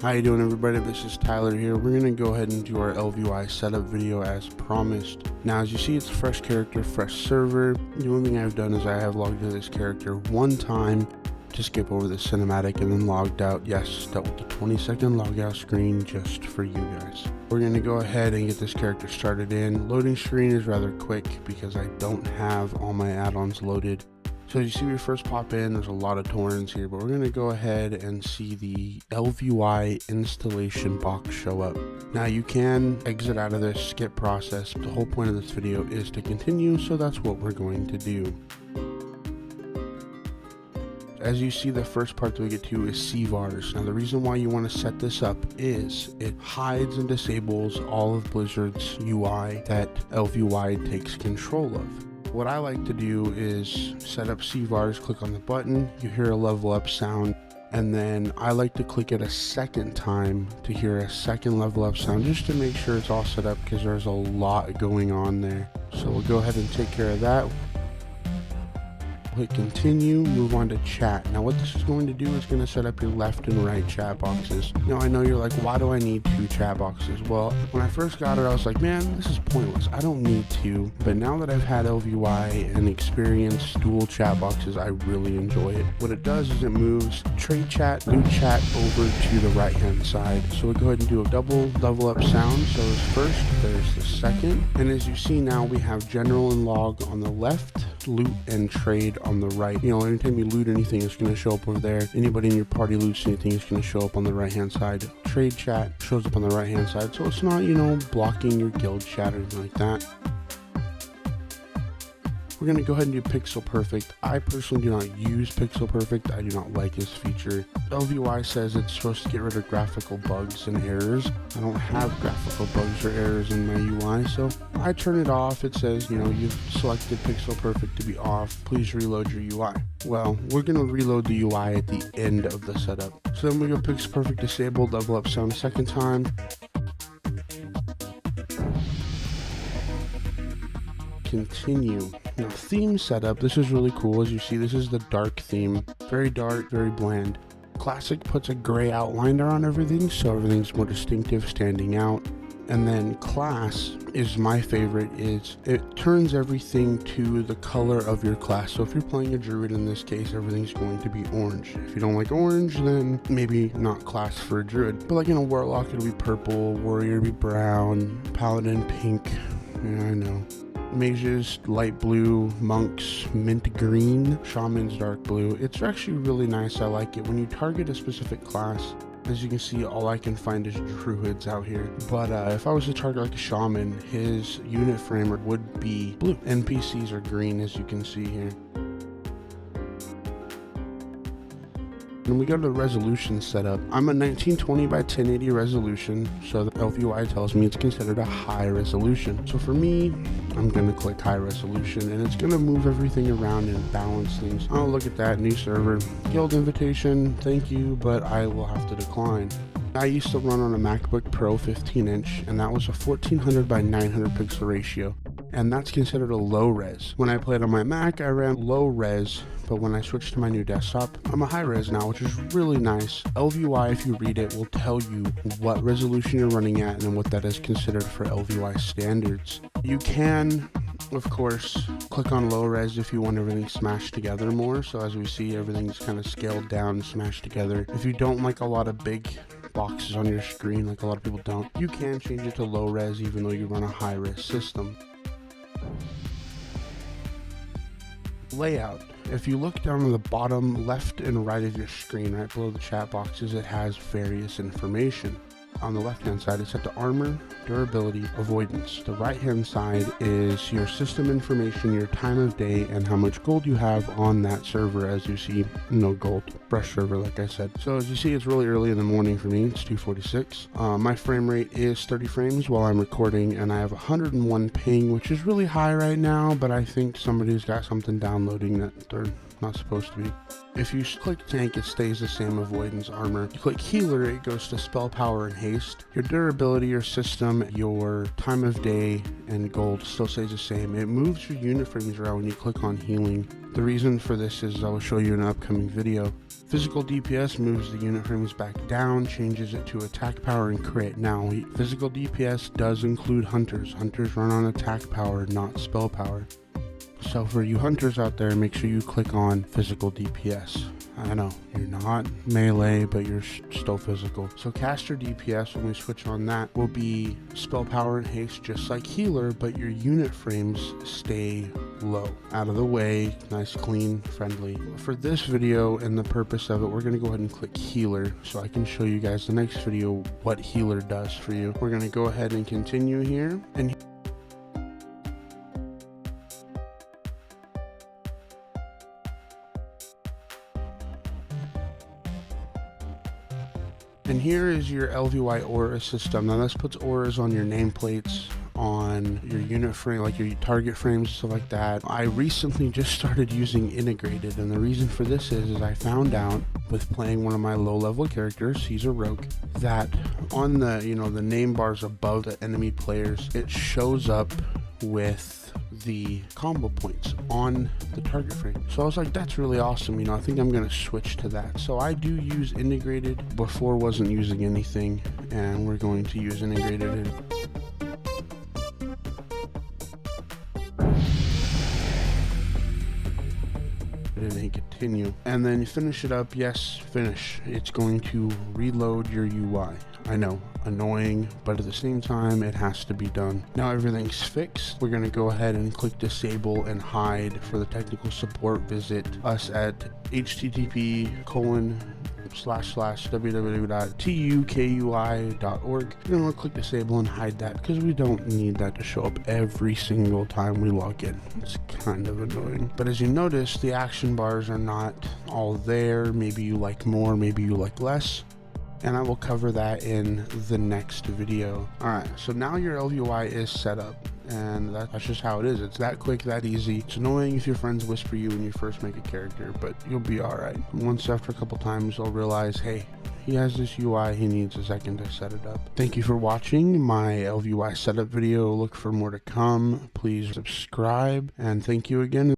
How you doing, everybody? This is Tyler here. We're going to go ahead and do our ElvUI setup video as promised. Now, as you see, it's a fresh character, fresh server. The only thing I've done is I have logged into this character one time to skip over the cinematic and then logged out. Yes, dealt with the 20-second logout screen just for you guys. We're going to go ahead and get this character started in. Loading screen is rather quick because I don't have all my add-ons loaded. So as you see, we first pop in, there's a lot of torrents here, but we're going to go ahead and see the ElvUI installation box show up. Now you can exit out of this skip process. The whole point of this video is to continue, so that's what we're going to do. As you see, the first part that we get to is CVARs. Now the reason why you want to set this up is it hides and disables all of Blizzard's UI that ElvUI takes control of. What I like to do is set up CVARs, click on the button, you hear a level up sound, and then I like to click it a second time to hear a second level up sound just to make sure it's all set up because there's a lot going on there. So we'll go ahead and take care of that. Hit continue, move on to chat. Now what this is going to do is going to set up your left and right chat boxes. Now I know you're like, why do I need two chat boxes? Well, when I first got it, I was like, man, this is pointless. I don't need two. But now that I've had ElvUI and experienced dual chat boxes, I really enjoy it. What it does is it moves trade chat, loot chat over to the right hand side. So we'll go ahead and do a double level up sound. So there's first, there's the second. And as you see now, we have general and log on the left, loot and trade on the right. You know, anytime you loot anything, it's going to show up over there. Anybody in your party loots anything, it's going to show up on the right hand side. Trade chat shows up on the right hand side, so it's not, you know, blocking your guild chat or anything like that. We're going to go ahead and do Pixel Perfect. I personally do not use Pixel Perfect. I do not like this feature. ElvUI says it's supposed to get rid of graphical bugs and errors. I don't have graphical bugs or errors in my UI, so I turn it off. It says, you know, you've selected Pixel Perfect to be off. Please reload your UI. Well, we're going to reload the UI at the end of the setup. So then we go Pixel Perfect disabled, level up sound a second time. Continue. Now theme setup, this is really cool. As you see, this is the dark theme. Very dark, very bland. Classic puts a gray outliner on everything, so everything's more distinctive, standing out. And then class is my favorite, is it turns everything to the color of your class. So if you're playing a druid in this case, everything's going to be orange. If you don't like orange, then maybe not class for a druid. But like in a warlock, it'll be purple, warrior it'll be brown, paladin pink. Yeah, I know. Mages light blue, monks mint green, shamans dark blue. It's actually really nice. I like it. When you target a specific class, as you can see, all I can find is druids out here. But if I was to target like a shaman, his unit framer would be blue. NPCs are green, as you can see here. When we go to the resolution setup, I'm a 1920 by 1080 resolution, so the ElvUI tells me it's considered a high resolution. So for me, I'm going to click high resolution, and it's going to move everything around and balance things. Oh, look at that, new server. Guild invitation, thank you, but I will have to decline. I used to run on a MacBook Pro 15-inch, and that was a 1400 by 900 pixel ratio. And that's considered a low res. When I played on my Mac, I ran low res, but when I switched to my new desktop, I'm a high res now, which is really nice. ElvUI, if you read it, will tell you what resolution you're running at and what that is considered for ElvUI standards. You can, of course, click on low res if you want everything smashed together more. So as we see, everything's kind of scaled down and smashed together. If you don't like a lot of big boxes on your screen, like a lot of people don't, you can change it to low res even though you run a high res system. Layout. If you look down on the bottom left and right of your screen, right below the chat boxes, it has various information. On the left hand side, it's set to armor, durability, avoidance. The right hand side is your system information, your time of day, and how much gold you have on that server. As you see, no gold. Fresh server, like I said. So as you see, it's really early in the morning for me. It's 2:46. My frame rate is 30 frames while I'm recording, and I have 101 ping, which is really high right now, but I think somebody's got something downloading that they're not supposed to be. If you click tank, it stays the same, avoidance, armor. You click healer, it goes to spell power and haste. Your durability, your system, your time of day, and gold still stays the same. It moves your unit frames around when you click on healing. The reason for this is I will show you in an upcoming video. Physical DPS moves the unit frames back down, changes it to attack power and crit. Now, physical DPS does include hunters. Hunters run on attack power, not spell power. So for you hunters out there, make sure you click on physical DPS. I know, you're not melee, but you're still physical. So caster DPS, when we switch on that, will be spell power and haste just like healer, but your unit frames stay low. Out of the way, nice, clean, friendly. For this video and the purpose of it, we're going to go ahead and click healer so I can show you guys the next video what healer does for you. We're going to go ahead and continue here. And here is your ElvUI aura system. Now this puts auras on your nameplates, on your unit frame, like your target frames, stuff like that. I recently just started using integrated, and the reason for this is I found out with playing one of my low-level characters, he's a rogue, that on the the name bars above the enemy players, it shows up with the combo points on the target frame. So I was like, that's really awesome. I think I'm going to switch to that. So I do use integrated. Before wasn't using anything, and we're going to use integrated. And continue, and then you finish it up. Yes, finish. It's going to reload your UI. I know, annoying, but at the same time it has to be done. Now everything's fixed. We're going to go ahead and click disable and hide. For the technical support, visit us at http://www.tukui.org. You're going to click disable and hide that because we don't need that to show up every single time we log in. It's kind of annoying. But as you notice, the action bars are not all there. Maybe you like more, maybe you like less, and I will cover that in the next video. Alright, so now your ElvUI is set up, and that's just how it is. It's that quick, that easy. It's annoying if your friends whisper you when you first make a character, but you'll be alright. Once after a couple times, you'll realize, hey, he has this UI, he needs a second to set it up. Thank you for watching my ElvUI setup video. Look for more to come. Please subscribe, and thank you again.